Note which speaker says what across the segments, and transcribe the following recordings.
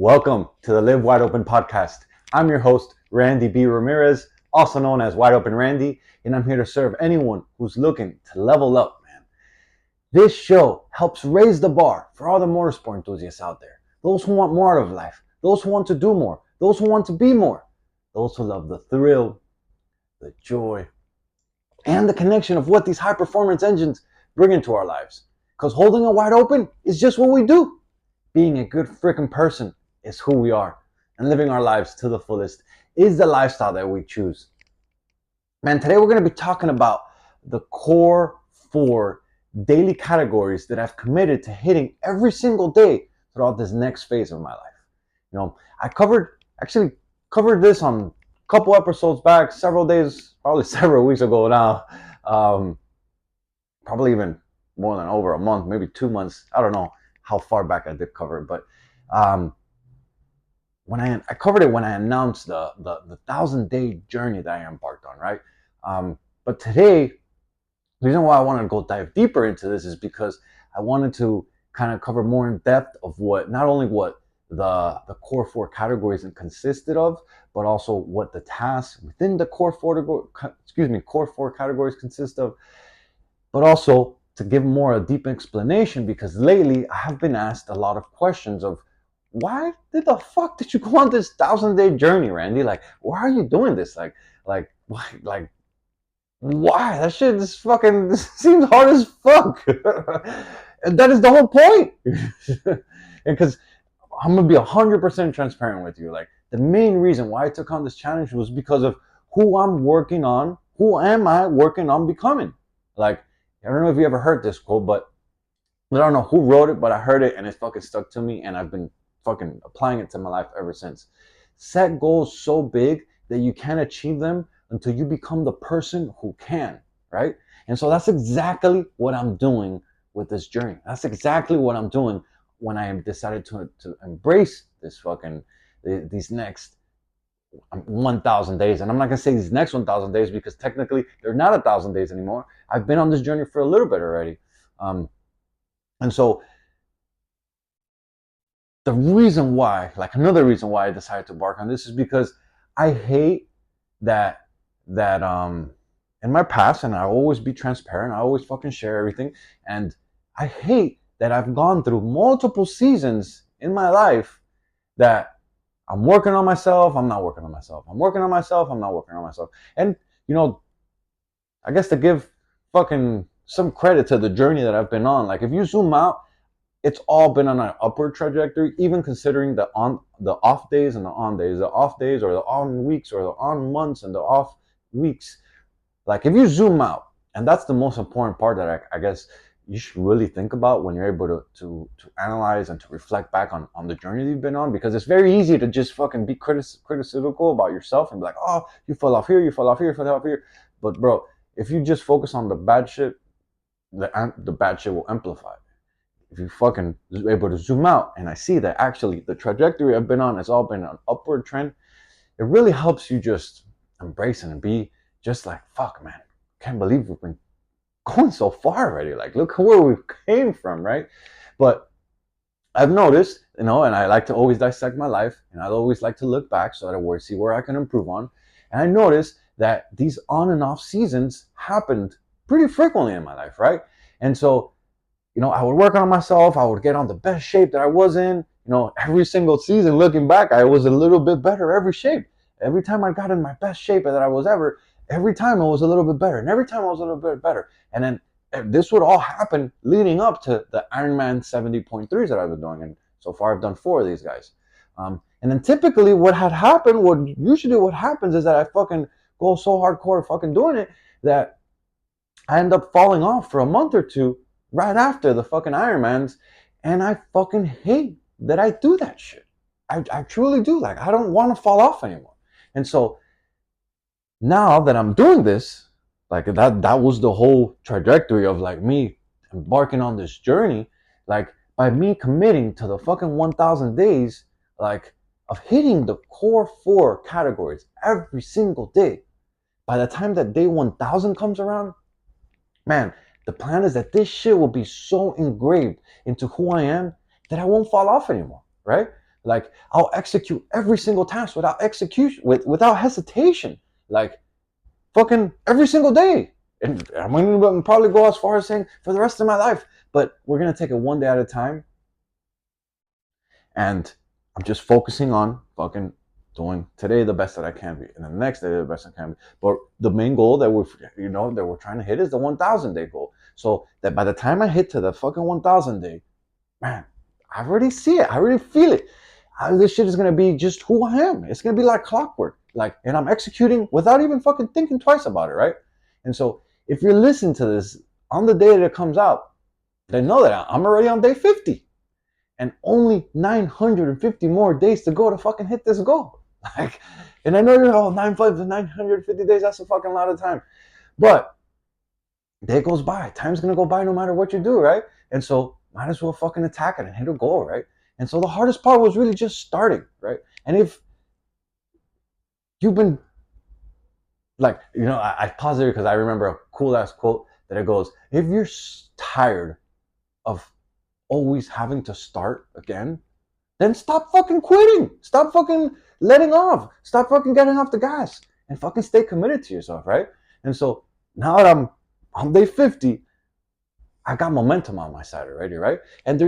Speaker 1: Welcome to the Live Wide Open podcast. I'm your host, Randy B. Ramirez, also known as Wide Open Randy, and I'm here to serve anyone who's looking to level up, man. This show helps raise the bar for all the motorsport enthusiasts out there, those who want more out of life, those who want to do more, those who want to be more, those who love the thrill, the joy, and the connection of what these high performance engines bring into our lives. Because holding it wide open is just what we do. Being a good freaking person is who we are, and living our lives to the fullest is the lifestyle that we choose. Man, today we're going to be talking about the core 4 daily categories that I've committed to hitting every single day throughout this next phase of my life. I actually covered this on a couple episodes back, several days, probably several weeks ago now. Probably even more than over a month, maybe 2 months. I don't know how far back I did cover it, but when I covered it when I announced the 1,000-day journey that I embarked on, right? But today, the reason why I wanted to go dive deeper into this is because I wanted to kind of cover more in depth of not only what the core 4 categories consisted of, but also what the tasks within the core 4 categories consist of, but also to give more a deep explanation, because lately I have been asked a lot of questions of, why the fuck did you go on this 1,000-day journey, Randy? Like, why are you doing this? Like, why? That shit is fucking seems hard as fuck. And that is the whole point. Because I'm gonna be 100% transparent with you. Like, the main reason why I took on this challenge was because of who am I working on becoming? Like, I don't know if you ever heard this quote, but I don't know who wrote it, but I heard it and it fucking stuck to me, and I've been fucking applying it to my life ever since. Set goals so big that you can't achieve them until you become the person who can, right? And so that's exactly what I'm doing with this journey. That's exactly what I'm doing when I decided to embrace these next 1,000 days. And I'm not gonna say these next 1,000 days because technically they're not 1,000 days anymore. I've been on this journey for a little bit already. And so another reason why I decided to embark on this is because I hate that in my past, and I always be transparent, I always fucking share everything, and I hate that I've gone through multiple seasons in my life that I'm working on myself, I'm not working on myself. I'm working on myself, I'm not working on myself. And I guess to give fucking some credit to the journey that I've been on, like if you zoom out, it's all been on an upward trajectory, even considering the off days and the on days, the off days or the on weeks or the on months and the off weeks. Like if you zoom out, and that's the most important part that I guess you should really think about when you're able to analyze and to reflect back on the journey you've been on, because it's very easy to just fucking be critical about yourself and be like, oh, you fell off here, you fell off here, you fell off here. But bro, if you just focus on the bad shit, the bad shit will amplify. If you fucking able to zoom out and I see that actually the trajectory I've been on has all been an upward trend, it really helps you just embrace it and be just like, fuck, man, can't believe we've been going so far already. Like, look where we came from, right? But I've noticed, and I like to always dissect my life, and I always like to look back so that I see where I can improve on. And I noticed that these on and off seasons happened pretty frequently in my life, right? And so I would work on myself. I would get on the best shape that I was in. Every single season, looking back, I was a little bit better every shape. Every time I got in my best shape that I was ever, every time I was a little bit better. And every time I was a little bit better. And then this would all happen leading up to the Ironman 70.3s that I've been doing. And so far, I've done 4 of these guys. And then typically what happens is that I fucking go so hardcore fucking doing it that I end up falling off for a month or two right after the fucking Ironmans, and I fucking hate that I do that shit. I truly do. Like, I don't want to fall off anymore. And so now that I'm doing this, like that was the whole trajectory of like me embarking on this journey. Like, by me committing to the fucking 1,000 days, like of hitting the core 4 categories every single day, by the time that day 1,000 comes around, man, the plan is that this shit will be so engraved into who I am that I won't fall off anymore, right? Like I'll execute every single task without hesitation. Like fucking every single day. And I'm gonna probably go as far as saying for the rest of my life. But we're gonna take it one day at a time. And I'm just focusing on fucking doing today the best that I can be, and the next day the best I can be. But the main goal that we're trying to hit is the 1,000 day goal. So that by the time I hit to the fucking 1,000 day, man, I already see it. I already feel it. This shit is gonna be just who I am. It's gonna be like clockwork. Like, and I'm executing without even fucking thinking twice about it, right? And so if you're listening to this on the day that it comes out, then know that I'm already on day 50 and only 950 more days to go to fucking hit this goal. Like, and I know you're all 950 days. That's a fucking lot of time, but day goes by. Time's gonna go by no matter what you do, right? And so might as well fucking attack it and hit a goal, right? And so the hardest part was really just starting, right? And if you've been like, I pause there because I remember a cool ass quote that it goes, if you're tired of always having to start again, then stop fucking quitting. Stop fucking letting off. Stop fucking getting off the gas and fucking stay committed to yourself, right? And so now that I'm on day 50, I got momentum on my side already, right? And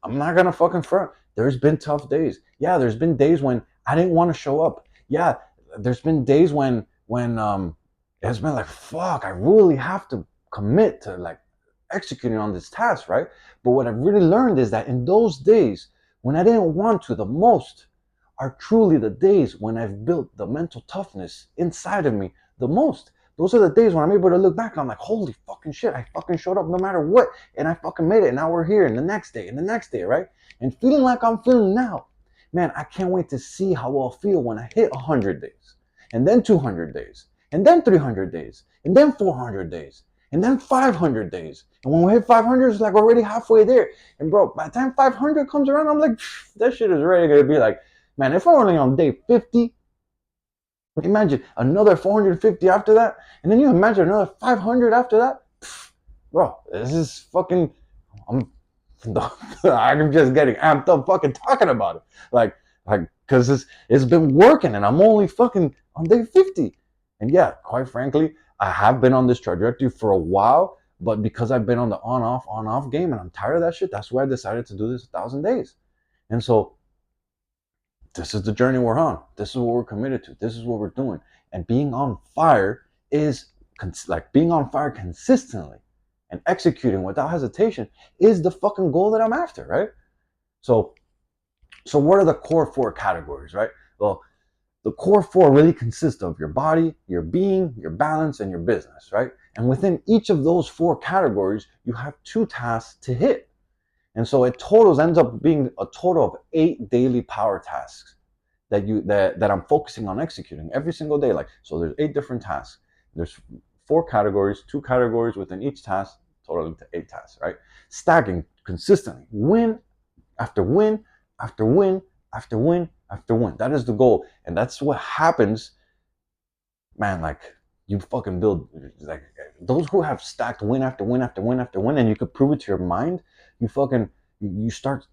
Speaker 1: I'm not gonna fucking front. There's been tough days. Yeah, there's been days when I didn't want to show up. Yeah, there's been days when it's been like, fuck, I really have to commit to like executing on this task, right? But what I've really learned is that in those days when I didn't want to the most are truly the days when I've built the mental toughness inside of me the most. Those are the days when I'm able to look back and I'm like, holy fucking shit, I fucking showed up no matter what, and I fucking made it, and now we're here, and the next day, right? And feeling like I'm feeling now, man, I can't wait to see how I'll feel when I hit 100 days, and then 200 days, and then 300 days, and then 400 days, and then 500 days. And when we hit 500, it's like already halfway there. And bro, by the time 500 comes around, I'm like, that shit is already gonna be like, man, if I'm only on day 50, imagine another 450 after that, and then you imagine another 500 after that. Bro, this is fucking. I'm just getting amped up fucking talking about it, like, because it's been working, and I'm only fucking on day 50, and yeah, quite frankly, I have been on this trajectory for a while, but because I've been on the on off game, and I'm tired of that shit, that's why I decided to do this 1,000 days, and so this is the journey we're on. This is what we're committed to. This is what we're doing. And being on fire is like being on fire consistently and executing without hesitation is the fucking goal that I'm after, right? So what are the core 4 categories, right? Well, the core 4 really consist of your body, your being, your balance, and your business, right? And within each of those 4 categories, you have 2 tasks to hit. And so it ends up being a total of 8 daily power tasks that I'm focusing on executing every single day. Like, so there's 8 different tasks. There's 4 categories, 2 categories within each task, totaling to 8 tasks, right? Stacking consistently, win after win after win after win after win. That is the goal. And that's what happens, man. Like, you fucking build, like, those who have stacked win after win after win after win, and you could prove it to your mind, you start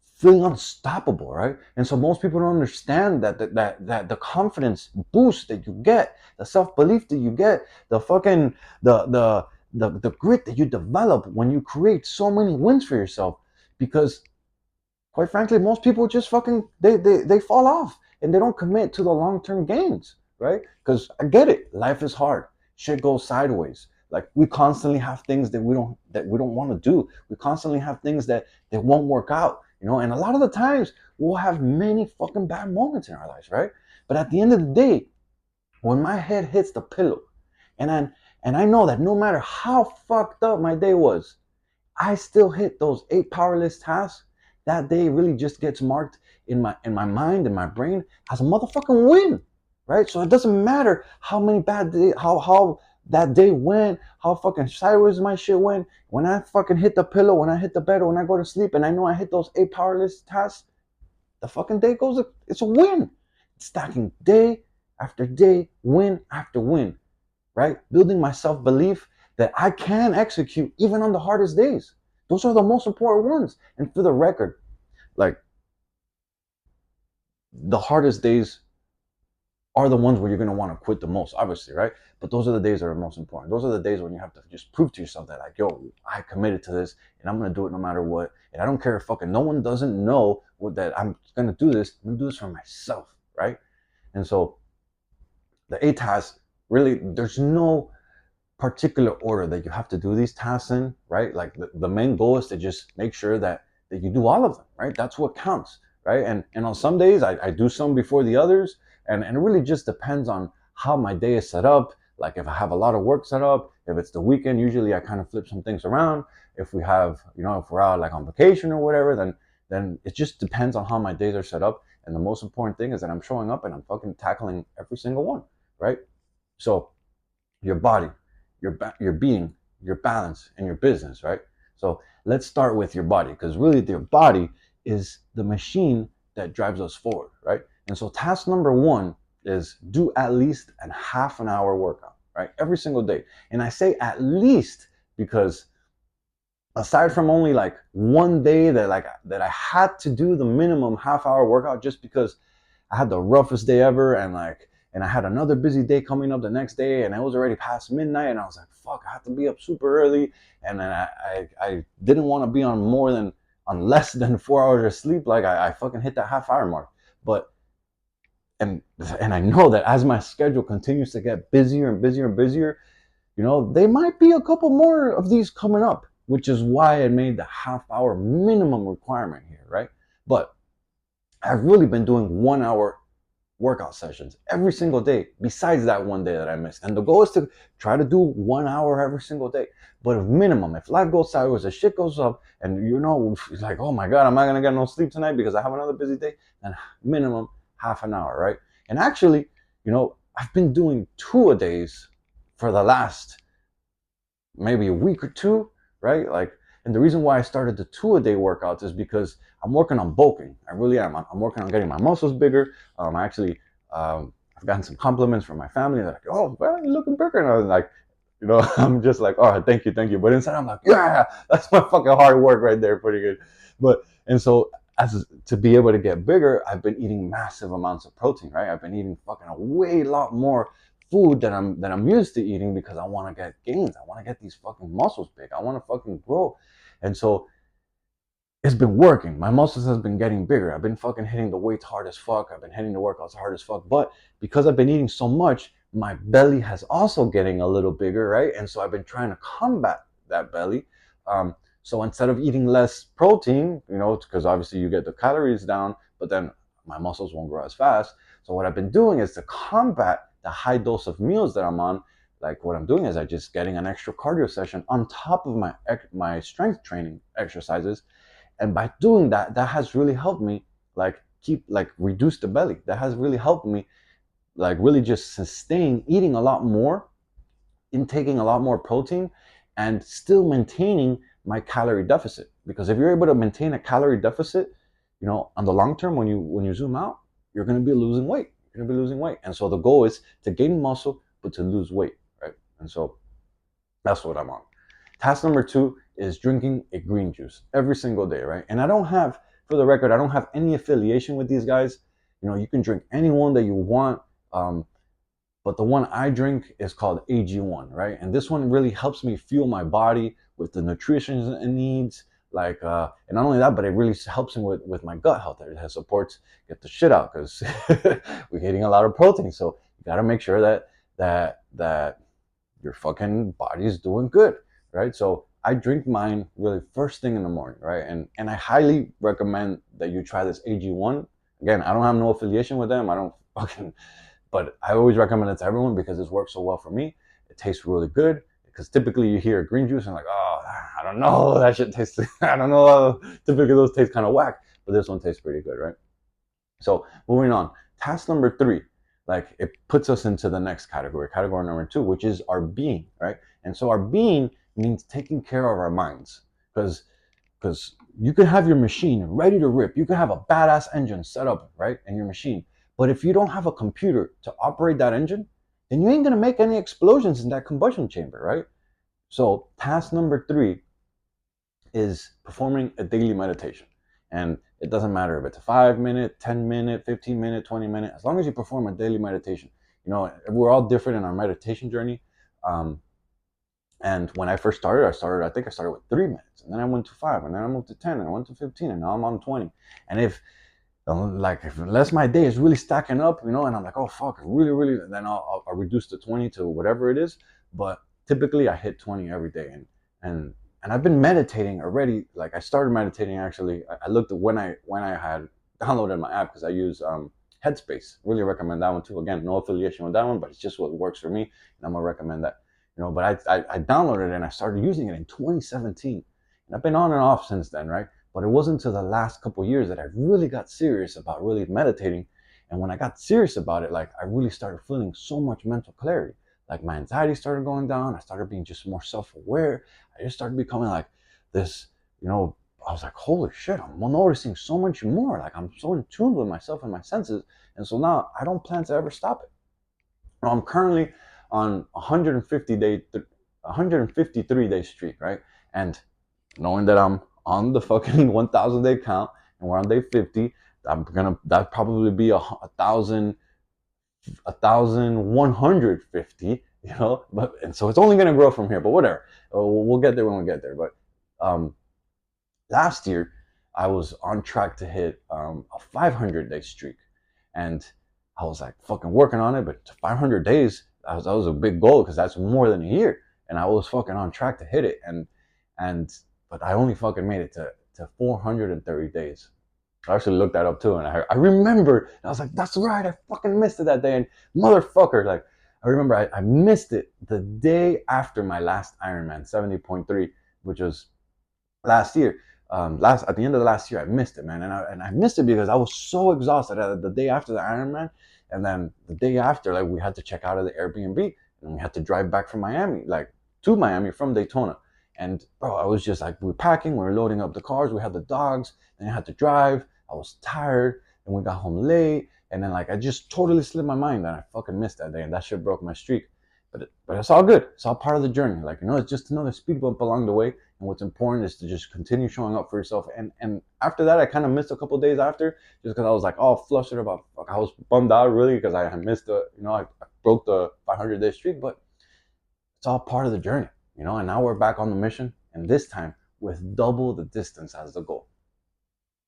Speaker 1: feeling unstoppable, right? And so most people don't understand that the confidence boost that you get, the self-belief that you get, the fucking the grit that you develop when you create so many wins for yourself. Because quite frankly, most people just fucking they fall off and they don't commit to the long-term gains, right? Because I get it, life is hard, shit goes sideways. Like, we constantly have things that we don't want to do. We constantly have things that won't work out, and a lot of the times we'll have many fucking bad moments in our lives, right? But at the end of the day, when my head hits the pillow, and I know that no matter how fucked up my day was, I still hit those 8 powerless tasks, that day really just gets marked in my mind, in my brain, as a motherfucking win, right? So it doesn't matter how many bad days, how that day went, how fucking sideways my shit went. When I fucking hit the pillow, when I hit the bed, when I go to sleep, and I know I hit those 8 powerless tasks, the fucking day goes, it's a win. Stacking day after day, win after win, right? Building my self-belief that I can execute even on the hardest days. Those are the most important ones. And for the record, like, the hardest days are the ones where you're going to want to quit the most, obviously, right? But those are the days that are most important. Those are the days when you have to just prove to yourself that, like, yo, I committed to this and I'm going to do it no matter what. And I don't care if fucking no one doesn't know that I'm going to do this. I'm going to do this for myself, right? And so the A task, really, there's no particular order that you have to do these tasks in, right? Like the main goal is to just make sure that you do all of them, right? That's what counts, right? And on some days I do some before the others, and it really just depends on how my day is set up. Like if I have a lot of work set up, if it's the weekend, usually I kind of flip some things around. If we have, if we're out like on vacation or whatever, then it just depends on how my days are set up. And the most important thing is that I'm showing up and I'm fucking tackling every single one, right? So your body, your being, your balance, and your business, right? So let's start with your body, because really your body is the machine that drives us forward, right? And so task number one is do at least a half an hour workout, right? Every single day. And I say at least because aside from only like one day that I had to do the minimum half hour workout just because I had the roughest day ever, and I had another busy day coming up the next day, and it was already past midnight, and I was like, fuck, I have to be up super early, and then I didn't want to be on less than 4 hours of sleep. Like I fucking hit that half hour mark. But and I know that as my schedule continues to get busier and busier and busier, there might be a couple more of these coming up, which is why I made the half hour minimum requirement here, right? But I've really been doing 1 hour workout sessions every single day, besides that one day that I missed. And the goal is to try to do 1 hour every single day. But if minimum, if life goes sideways, if shit goes up, and it's like, oh my God, am I gonna get no sleep tonight because I have another busy day? Then minimum half an hour, right? And actually, I've been doing 2-a-days for the last maybe a week or two, right? Like, and the reason why I started the 2-a-day workouts is because I'm working on bulking. I really am. I'm working on getting my muscles bigger. I've gotten some compliments from my family. They're like, "Oh, well, you're looking bigger." And I was like, I'm just like, "Oh, thank you, thank you." But inside, I'm like, "Yeah, that's my fucking hard work right there, pretty good." And so as to be able to get bigger, I've been eating massive amounts of protein, right? I've been eating fucking a way lot more food that I'm used to eating because I want to get gains. I want to get these fucking muscles big. I want to fucking grow. And so it's been working. My muscles has been getting bigger. I've been fucking hitting the weights hard as fuck. I've been hitting the workouts hard as fuck. But because I've been eating so much, my belly has also getting a little bigger, right? And so I've been trying to combat that belly. So instead of eating less protein, because obviously you get the calories down, but then my muscles won't grow as fast. So what I've been doing is to combat the high dose of meals that I'm on. Like what I'm doing is I just getting an extra cardio session on top of my strength training exercises, and by doing that, that has really helped me reduce the belly. That has really helped me like really just sustain eating a lot more, intaking a lot more protein, and still maintaining my calorie deficit. Because if you're able to maintain a calorie deficit, on the long term, when you zoom out, you're going to be losing weight. You're going to be losing weight. And so the goal is to gain muscle but to lose weight, right? And so that's what I'm on. Task number two is drinking a green juice every single day, right? And for the record, I don't have any affiliation with these guys. You can drink any one that you want. But the one I drink is called AG1, right? And this one really helps me fuel my body with the nutrition it needs. And not only that, but it really helps me with my gut health. It has supports get the shit out because we're eating a lot of protein. So you got to make sure that your fucking body is doing good, right? So I drink mine really first thing in the morning, right? And I highly recommend that you try this AG1. Again, I don't have no affiliation with them. I don't fucking, but I always recommend it to everyone because it's worked so well for me. It tastes really good because typically you hear green juice and like, oh, I don't know, that shit tastes, I don't know. Typically those taste kind of whack, but this one tastes pretty good, right? So moving on, task number three, like it puts us into the next category number two, which is our being, right? And so our being means taking care of our minds, because you can have your machine ready to rip, you can have a badass engine set up, right, in your machine, but if you don't have a computer to operate that engine, then you ain't gonna make any explosions in that combustion chamber, right? So task number three is performing a daily meditation. And it doesn't matter if it's a 5 minute, 10 minute, 15 minute, 20 minute, as long as you perform a daily meditation. We're all different in our meditation journey. Um, and when I first started, I think I started with 3 minutes, and then I went to 5, and then I moved to 10, and I went to 15, and now I'm on 20. And if unless my day is really stacking up, and I'm like, oh fuck, really, really, then I'll reduce the 20 to whatever it is. But typically, I hit 20 every day, and I've been meditating already. Like I started meditating actually. I looked at when I had downloaded my app because I use Headspace. Really recommend that one too. Again, no affiliation with that one, but it's just what works for me, and I'm gonna recommend that. But I downloaded it and I started using it in 2017, and I've been on and off since then, right? But it wasn't until the last couple of years that I really got serious about really meditating. And when I got serious about it, like I really started feeling so much mental clarity. Like my anxiety started going down. I started being just more self-aware. I just started becoming like this, I was like, holy shit, I'm noticing so much more. Like I'm so in tune with myself and my senses. And so now I don't plan to ever stop it. I'm currently on 153 day streak, right? And knowing that I'm on the fucking 1,000 day count and we're on day 50, that probably be a thousand 1,150, but and so it's only gonna grow from here. But whatever, we'll get there when we get there. But last year I was on track to hit a 500 day streak, and I was like fucking working on it. But to 500 days, that was a big goal because that's more than a year, and I was fucking on track to hit it. And but I only fucking made it to 430 days. I actually looked that up too, and I remembered. And I was like, "That's right, I fucking missed it that day." And motherfucker, like, I remember I missed it the day after my last Ironman 70.3, which was last year. At the end of the last year, I missed it, man, and I missed it because I was so exhausted the day after the Ironman, and then the day after, like, we had to check out of the Airbnb, and we had to drive back from Miami, like to Miami from Daytona. And bro, I was just like, we were packing, we were loading up the cars, we had the dogs, then I had to drive. I was tired, and we got home late, and then like I just totally slipped my mind, and I fucking missed that day, and that shit broke my streak. But it's all good. It's all part of the journey. Like, it's just another speed bump along the way. And what's important is to just continue showing up for yourself. And after that, I kind of missed a couple of days after, just because I was like, all flustered about. Fuck, I was bummed out really because I had missed I broke the 500 day streak. But it's all part of the journey, And now we're back on the mission, and this time with double the distance as the goal.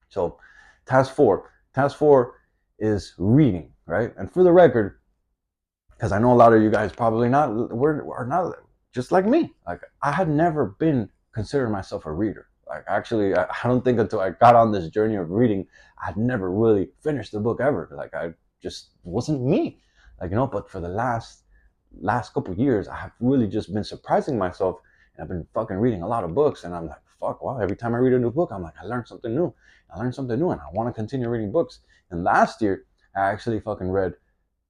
Speaker 1: So, task four is reading, right? And for the record, because I know a lot of you guys probably are not just like me. Like I had never been considered myself a reader. Like actually, I don't think until I got on this journey of reading, I'd never really finished the book ever. Like I just wasn't me. Like but for the last couple of years, I have really just been surprising myself, and I've been fucking reading a lot of books, and I'm like, fuck, wow. Every time I read a new book, I'm like, I learned something new. And I want to continue reading books. And last year, I actually fucking read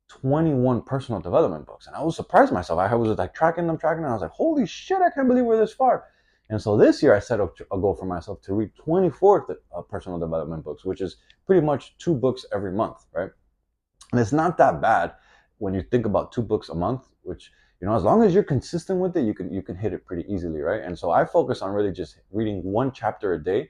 Speaker 1: 21 personal development books, and I was surprised myself. I was like tracking them. And I was like, holy shit, I can't believe we're this far. And so this year I set up a goal for myself to read 24 personal development books, which is pretty much 2 books every month, right? And it's not that bad when you think about 2 books a month, which, as long as you're consistent with it, you can hit it pretty easily, right? And so I focus on really just reading 1 chapter a day,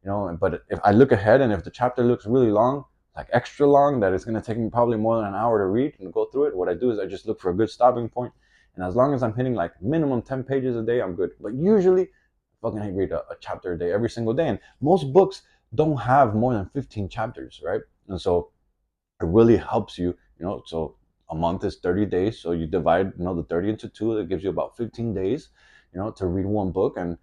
Speaker 1: but if I look ahead and if the chapter looks really long, like extra long, that it's going to take me probably more than an hour to read and go through it, what I do is I just look for a good stopping point. And as long as I'm hitting like minimum 10 pages a day, I'm good. But usually, I fucking read a chapter a day every single day. And most books don't have more than 15 chapters, right? And so it really helps you, so a month is 30 days. So you divide, the 30 into 2, that gives you about 15 days, to read 1 book. And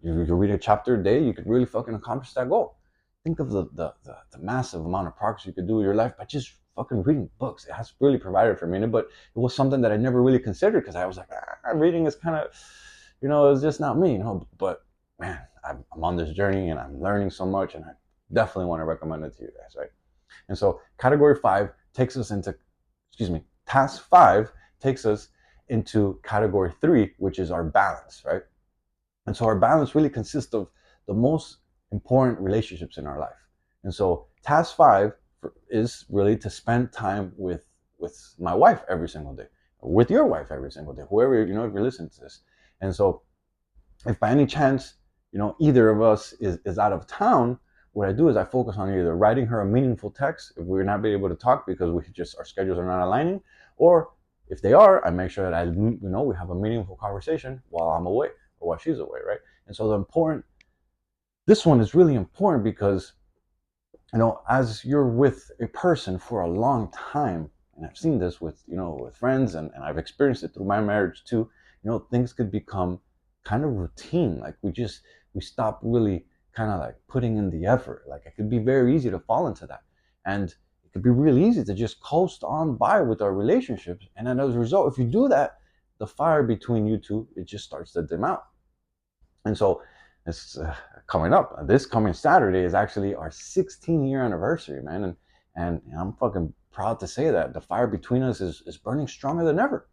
Speaker 1: you read a chapter a day, you could really fucking accomplish that goal. Think of the massive amount of progress you could do in your life by just fucking reading books. It has really provided for me, but it was something that I never really considered because I was like, reading is kind of, it's just not me, But man, I'm on this journey and I'm learning so much, and I definitely want to recommend it to you guys, right? And so task 5 takes us into category 3, which is our balance, right? And so our balance really consists of the most important relationships in our life. And so task 5 is really to spend time with my wife every single day, with your wife every single day, whoever, if you're listening to this. And so if by any chance, either of us is out of town, what I do is I focus on either writing her a meaningful text if we're not being able to talk because our schedules are not aligning, or if they are, I make sure that we have a meaningful conversation while I'm away or while she's away, right? And so this one is really important because, as you're with a person for a long time, and I've seen this with friends, and I've experienced it through my marriage too, things could become kind of routine. Like we stop really kind of like putting in the effort. Like it could be very easy to fall into that. And it could be really easy to just coast on by with our relationships. And then as a result, if you do that, the fire between you two, it just starts to dim out. And so it's coming up. This coming Saturday is actually our 16-year anniversary, man. And I'm fucking proud to say that the fire between us is burning stronger than ever.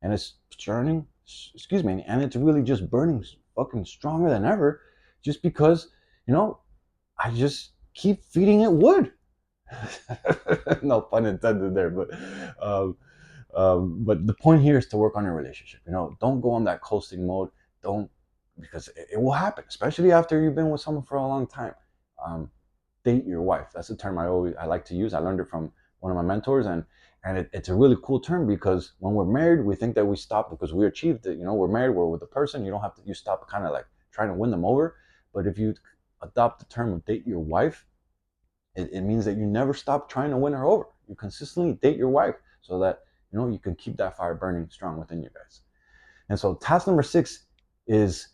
Speaker 1: And it's burning, excuse me, and it's really just burning fucking stronger than ever just because, I just keep feeding it wood. No pun intended there, but the point here is to work on your relationship. Don't go on that coasting mode. Don't, because it will happen, especially after you've been with someone for a long time. Date your wife. That's a term I like to use. I learned it from one of my mentors, and it's a really cool term because when we're married, we think that we stop because we achieved it. We're married, we're with a person. You stop kind of like trying to win them over. But if you adopt the term of date your wife, it means that you never stop trying to win her over. You consistently date your wife so that you can keep that fire burning strong within you guys. And so task number 6 is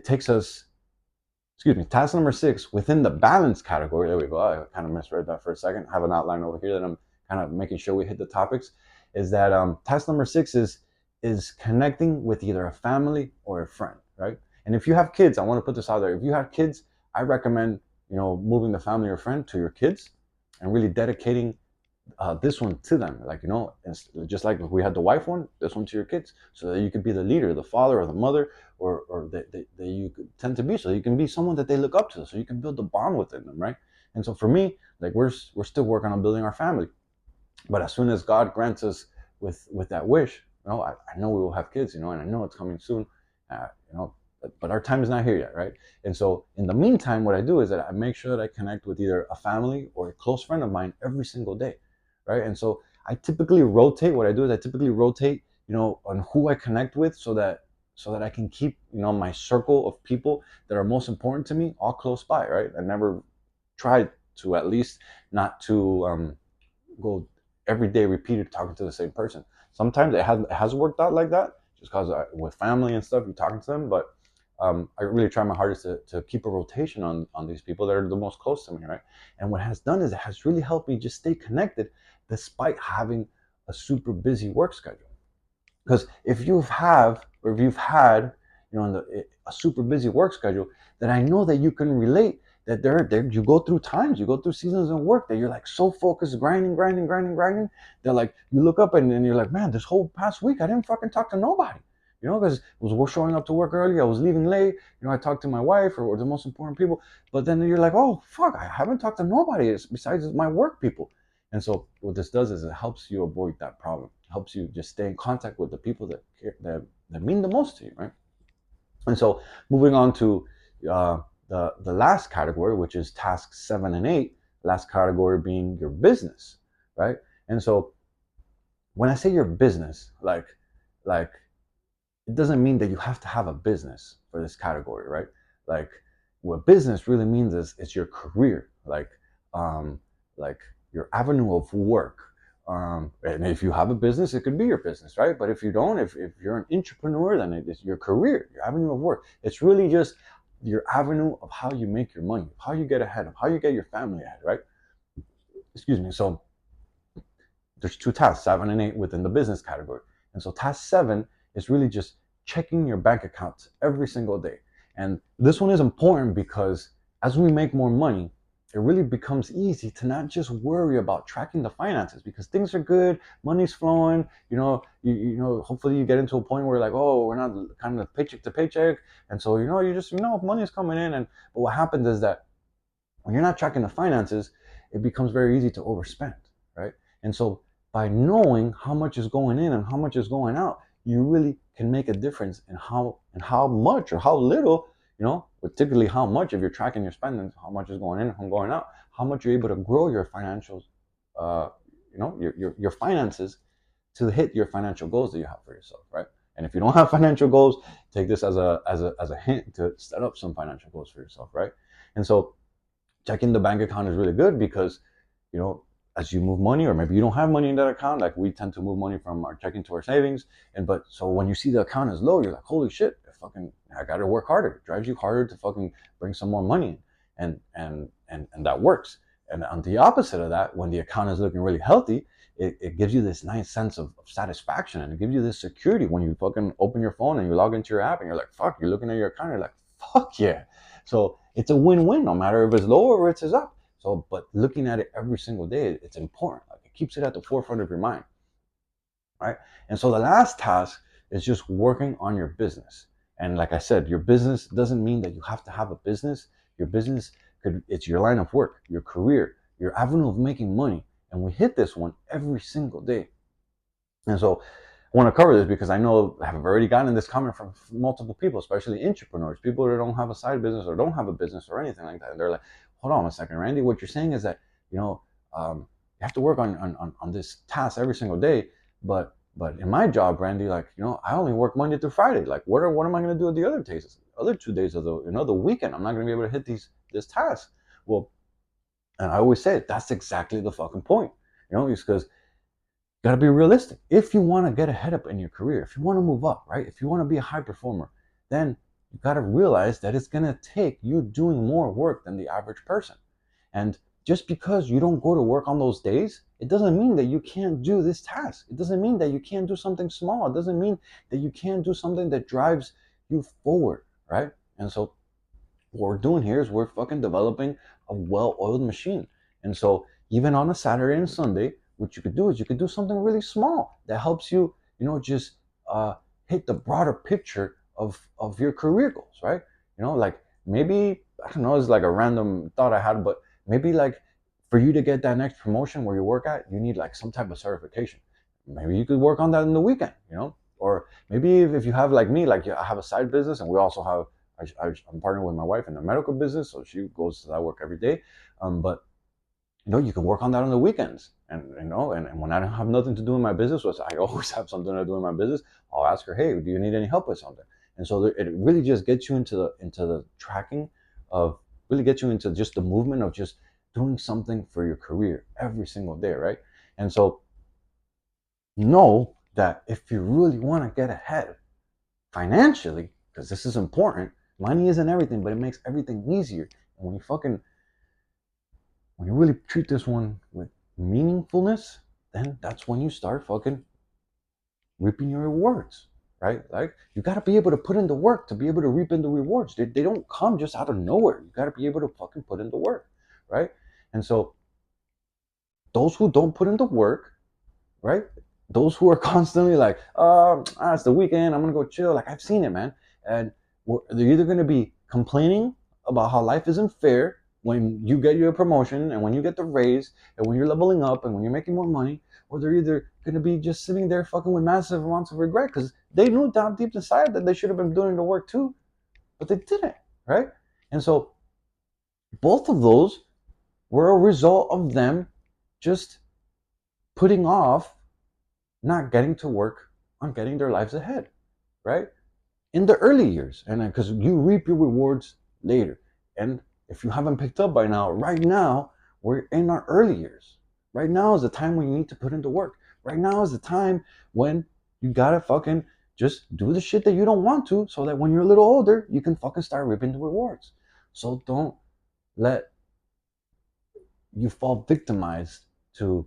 Speaker 1: task number 6 within the balance category. There we go. I kind of misread that for a second. I have an outline over here that I'm kind of making sure we hit the topics. Is that task number 6 is connecting with either a family or a friend, right? And if you have kids, I want to put this out there. If you have kids, I recommend moving the family or friend to your kids and really dedicating this one to them. Like, it's just like we had the wife one, this one to your kids, so that you could be the leader, the father or the mother, or that you could tend to be, so you can be someone that they look up to, so you can build a bond within them, right? And so for me, like we're still working on building our family, but as soon as God grants us with that wish, I know we will have kids, and I know it's coming soon, but our time is not here yet, right? And so in the meantime, what I do is that I make sure that I connect with either a family or a close friend of mine every single day, right? And so I typically rotate. What I do is I typically rotate, on who I connect with, so that I can keep, my circle of people that are most important to me all close by, right? I never try to, at least not to go every day repeated talking to the same person. Sometimes it has worked out like that, just because with family and stuff, you're talking to them, but I really try my hardest to keep a rotation on these people that are the most close to me, right? And what it has done is it has really helped me just stay connected despite having a super busy work schedule. Because if you've had, a super busy work schedule, then I know that you can relate that you go through times, you go through seasons of work that you're like so focused, grinding, that like you look up and you're like, man, this whole past week I didn't fucking talk to nobody. Because I was showing up to work early, I was leaving late, I talked to my wife or the most important people, but then you're like, oh fuck, I haven't talked to nobody besides my work people. And so what this does is it helps you avoid that problem. It helps you just stay in contact with the people that care, that mean the most to you, right? And so moving on to the last category, which is tasks 7 and 8, last category being your business, right? And so when I say your business, like it doesn't mean that you have to have a business for this category, right? Like what business really means is it's your career, like your avenue of work. And if you have a business, it could be your business, right? But if you don't, if you're an entrepreneur, then it is your career, your avenue of work. It's really just your avenue of how you make your money, how you get ahead, of how you get your family ahead, right? Excuse me. So there's 2 tasks, 7 and 8, within the business category. And so task 7 is really just checking your bank accounts every single day. And this one is important because as we make more money, it really becomes easy to not just worry about tracking the finances, because things are good, money's flowing, hopefully you get into a point where like, oh, we're not kind of paycheck to paycheck. And so, you just, money's coming in. But what happens is that when you're not tracking the finances, it becomes very easy to overspend, right? And so by knowing how much is going in and how much is going out, you really can make a difference in how much or how little particularly how much, if you're tracking your spending, how much is going in, how going out, how much you're able to grow your financials, your finances to hit your financial goals that you have for yourself, right? And if you don't have financial goals, take this as a hint to set up some financial goals for yourself, right? And so checking the bank account is really good because, you know, as you move money, or maybe you don't have money in that account, like we tend to move money from our checking to our savings. But so when you see the account is low, you're like, holy shit, I gotta work harder. It drives you harder to fucking bring some more money in. And that works. And on the opposite of that, when the account is looking really healthy, it gives you this nice sense of satisfaction, and it gives you this security when you fucking open your phone and you log into your app and you're like, fuck, you're looking at your account, you're like, fuck yeah. So it's a win-win, no matter if it's low or it's up. So, but looking at it every single day, it's important. Like, it keeps it at the forefront of your mind, right? And so the last task is just working on your business. And like I said, your business doesn't mean that you have to have a business. Your business it's your line of work, your career, your avenue of making money. And we hit this one every single day. And so I want to cover this because I know I've already gotten this comment from multiple people, especially entrepreneurs, people that don't have a side business or don't have a business or anything like that. And they're like, hold on a second, Randy, what you're saying is that, you have to work on this task every single day. But in my job, Randy, like, I only work Monday through Friday. Like, what am I going to do at the other 2 days of the weekend? I'm not going to be able to hit this task. Well, and I always say that's exactly the fucking point, it's because you got to be realistic. If you want to get ahead up in your career, if you want to move up, right? If you want to be a high performer, then you got to realize that it's going to take you doing more work than the average person. And just because you don't go to work on those days, it doesn't mean that you can't do this task. It doesn't mean that you can't do something small. It doesn't mean that you can't do something that drives you forward, right? And so what we're doing here is we're fucking developing a well-oiled machine. And so even on a Saturday and Sunday, what you could do is you could do something really small that helps you, just hit the broader picture of your career goals, right? Like maybe, I don't know, it's like a random thought I had, but maybe like for you to get that next promotion where you work at, you need like some type of certification. Maybe you could work on that in the weekend, or maybe if you have like me, like I have a side business and we also have, I'm partnering with my wife in the medical business, so she goes to that work every day. But you can work on that on the weekends, and when I don't have nothing to do in my business, which I always have something to do in my business, I'll ask her, hey, do you need any help with something? And so it really just gets you into the tracking of, really gets you into just the movement of just doing something for your career every single day, right? And so know that if you really want to get ahead financially, because this is important, money isn't everything, but it makes everything easier. And when you really treat this one with meaningfulness, then that's when you start fucking reaping your rewards, right? Like, you got to be able to put in the work to be able to reap in the rewards. They don't come just out of nowhere. You got to be able to fucking put in the work, right? And so those who don't put in the work, right? Those who are constantly like, it's the weekend, I'm gonna go chill. Like, I've seen it, man. And they're either gonna be complaining about how life isn't fair when you get your promotion and when you get the raise and when you're leveling up and when you're making more money, or they're either gonna be just sitting there fucking with massive amounts of regret because they knew down deep inside that they should have been doing the work too, but they didn't, right? And so both of those were a result of them just putting off not getting to work on getting their lives ahead, right? In the early years, and because you reap your rewards later. And if you haven't picked up by now, right now, we're in our early years. Right now is the time when you need to put into work. Right now is the time when you gotta fucking just do the shit that you don't want to, so that when you're a little older, you can fucking start reaping the rewards. So don't let you fall victimized to,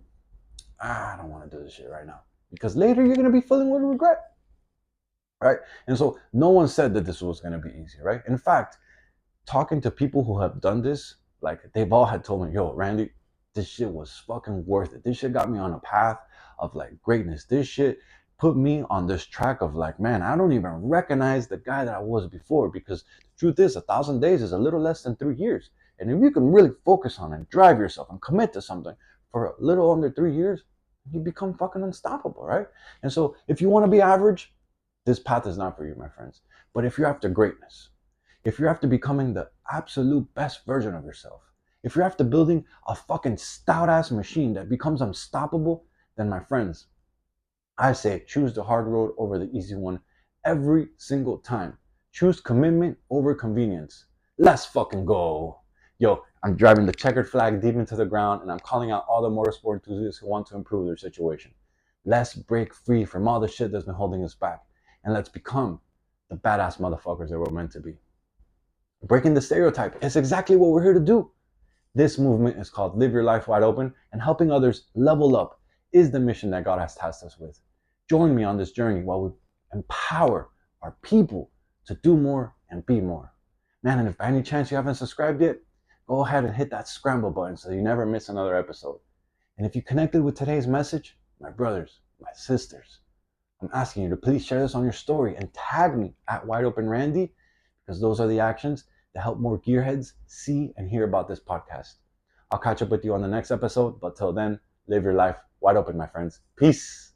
Speaker 1: I don't want to do this shit right now. Because later you're going to be filling with regret, right? And so no one said that this was going to be easy, right? In fact, talking to people who have done this, like, they've all had told me, yo, Randy, this shit was fucking worth it. This shit got me on a path of like greatness. This shit put me on this track of like, man, I don't even recognize the guy that I was before, because the truth is 1,000 days is a little less than 3 years. And if you can really focus on it, drive yourself and commit to something for a little under 3 years, you become fucking unstoppable, right? And so if you want to be average, this path is not for you, my friends. But if you're after greatness, if you're after becoming the absolute best version of yourself, if you're after building a fucking stout ass machine that becomes unstoppable, then my friends, I say choose the hard road over the easy one every single time. Choose commitment over convenience. Let's fucking go. Yo, I'm driving the checkered flag deep into the ground and I'm calling out all the motorsport enthusiasts who want to improve their situation. Let's break free from all the shit that's been holding us back and let's become the badass motherfuckers that we're meant to be. Breaking the stereotype is exactly what we're here to do. This movement is called Live Your Life Wide Open, and helping others level up is the mission that God has tasked us with. Join me on this journey while we empower our people to do more and be more. Man, and if by any chance you haven't subscribed yet, go ahead and hit that scramble button so you never miss another episode. And if you connected with today's message, my brothers, my sisters, I'm asking you to please share this on your story and tag me at Wide Open Randy, because those are the actions that help more gearheads see and hear about this podcast. I'll catch up with you on the next episode, but till then, live your life wide open, my friends. Peace.